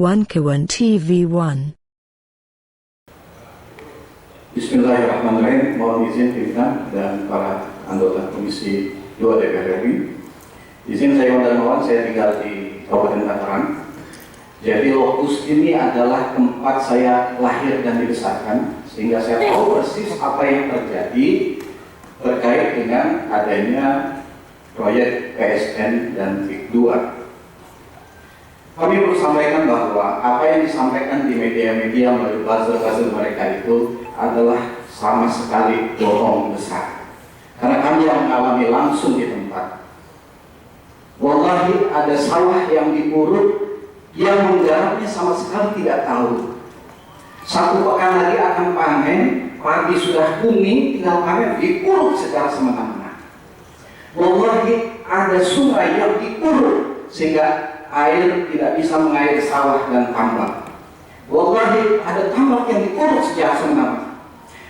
Wankawan TV1. Bismillahirrahmanirrahim. Mohon izin pimpinan dan para anggota Komisi 2 DPR RI. Izin saya Iwan Darmawan, saya tinggal di Kabupaten Tangerang. Jadi lokus ini adalah tempat saya lahir dan dibesarkan, sehingga saya tahu persis apa yang terjadi terkait dengan adanya proyek PSN dan PIK 2. Kami perlu sampaikan bahwa apa yang disampaikan di media-media melalui buzzer-buzzer mereka itu adalah sama sekali bohong besar. Karena kami yang mengalami langsung di tempat. Wallahi ada sawah yang diuruk, yang menggarapnya sama sekali tidak tahu. 1 pekan lagi akan panen, padi sudah kuning, tinggal panen, diuruk secara semena-mena. Wallahi ada sungai yang diuruk sehingga air tidak bisa mengairi sawah dan tambak. Wallahi ada tambak yang diuruk secara semena-mena.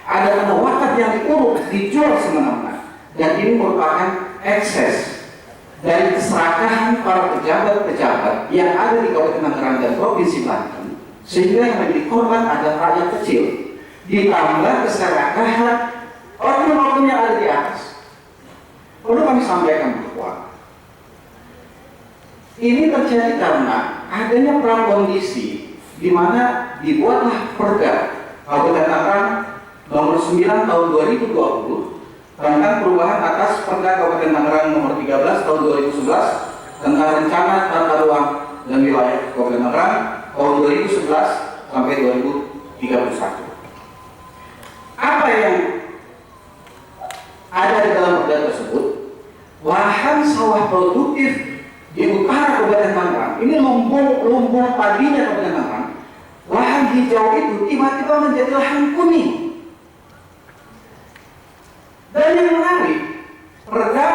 Ada tanah wakaf yang diuruk, dijual semena-mena. Dan ini merupakan ekses dari keserakahan para pejabat-pejabat yang ada di Kabupaten Tangerang dan Provinsi Banten, sehingga yang menjadi korban adalah rakyat kecil. Ditambah keserakahan oknum-oknum yang ada di atas. Perlu kami sampaikan bahwa ini terjadi karena adanya prakondisi di mana dibuatlah Perda Kabupaten Tangerang nomor 9 tahun 2020 tentang perubahan atas Perda Kabupaten Tangerang nomor 13 tahun 2011 tentang rencana tata ruang dan wilayah Kabupaten Tangerang tahun 2011 sampai 2031. Apa yang ada di dalam perda tersebut? Lahan sawah produktif di utara Kabupaten Tangerang, ini lumbung padinya Kabupaten Tangerang, lahan hijau itu tiba-tiba menjadi lahan kuning. Dan yang menarik, perda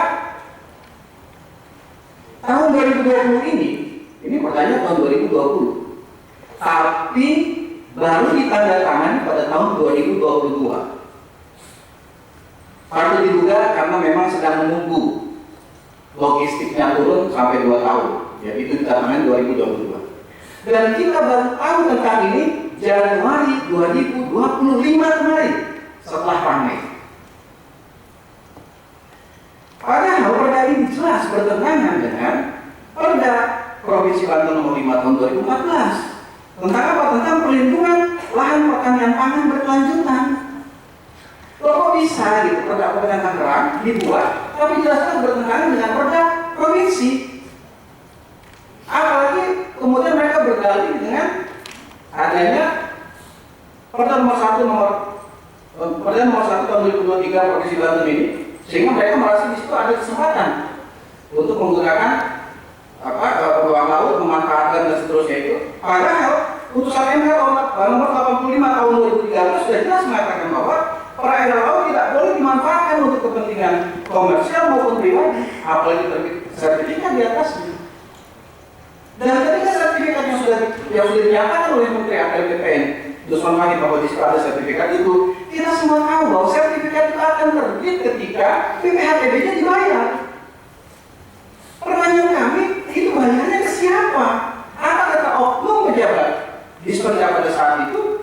tahun 2020 ini perdanya tahun 2020, tapi baru ditandatangani pada tahun 2022. Patut diduga karena memang sedang menunggu logistiknya turun sampai 2 tahun. Jadi itu ditandatangani 2022. Dan kita baru tahu tentang ini Januari 2025 kemarin setelah panen. Padahal perda ini jelas bertentangan dengan Perda Provinsi Banten nomor 5 tahun 2014 tentang apa? Tentang perlindungan lahan pertanian pangan berkelanjutan. Kok bisa gitu Perda Kabupaten Tangerang dibuat, tapi jelas-jelas bertentangan dengan Perda Provinsi. Apalagi kemudian mereka berdalih dengan adanya Perda nomor 1 tahun 2023 Provinsi Banten ini, sehingga mereka merasa di situ ada kesempatan untuk menggunakan ruang laut, memanfaatkan dan seterusnya itu. Padahal putusan MK nomor 85 tahun 2013 sudah jelas mengatakan bahwa perairan laut tidak boleh dimanfaatkan untuk kepentingan komersial maupun pribadi, apalagi terbit sertifikat di atasnya. Dan ketika sertifikat yang sudah dinyatakan oleh Menteri APR BPN Dusman Mahir bahwa di situ ada sertifikat itu, kita semua tahu bahwa sertifikat itu akan terbit ketika PPHTB-nya dibayar. Pertanyaan kami, itu bayarnya ke siapa? Apa kata oknum pejabat di sepenjak pada saat itu?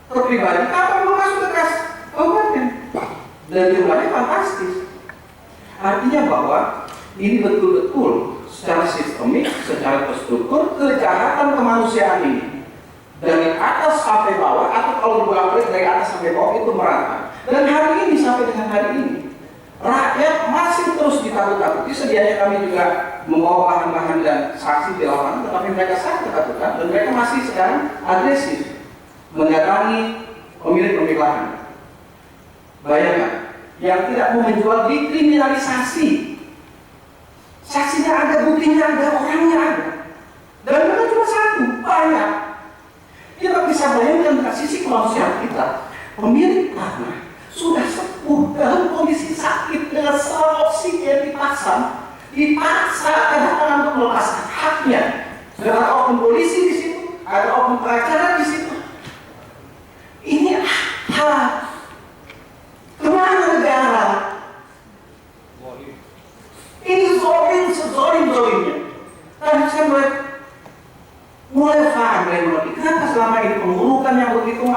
Ke pribadi, apa mau masuk ke kas kabupaten? Dan jumlahnya fantastis. Artinya bahwa ini betul-betul secara sistemik, secara terstruktur kejahatan kemanusiaan ini dari atas sampai bawah, atau kalau dibolak-balik dari atas sampai bawah itu merata. Dan hari ini sampai dengan hari ini rakyat masih terus ditakut-takuti. Sedianya kami juga membawa bahan-bahan dan saksi di lapangan, tetapi mereka sangat ketakutan dan mereka masih sekarang agresif mendatangi pemilik lahan. Bayangkan, yang tidak mau menjual dikriminalisasi. Saksinya ada, buktinya ada, orangnya ada. Dan bukan cuma satu, banyak. Kita bisa bayangkan dari sisi kemanusiaan kita, pemilik tanah sudah sepuh dalam kondisi sakit dengan saluran oksigen dipaksa kadang-kadang untuk melepaskan haknya. Dan ada oknum polisi di situ, ada oknum pengacara di situ. Ini apa? Kemana negara? Ini zolim, sezolim-zolimnya. Tadi saya melihat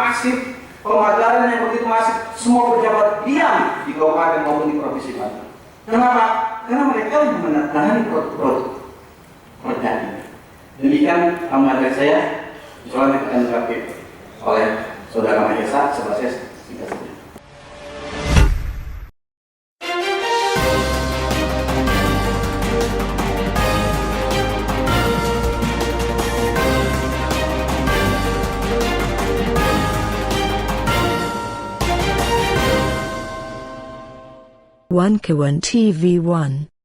masif, pemadaran yang begitu masif, semua pejabat diam di kabupaten maupun di provinsi Banten. Kenapa? Karena mereka yang menangani produk ini. Demikian tambahan saya, soalnya akan dilengkapi oleh Saudara Mahesa, sebelah saya singkat saja. One Kawan TV 1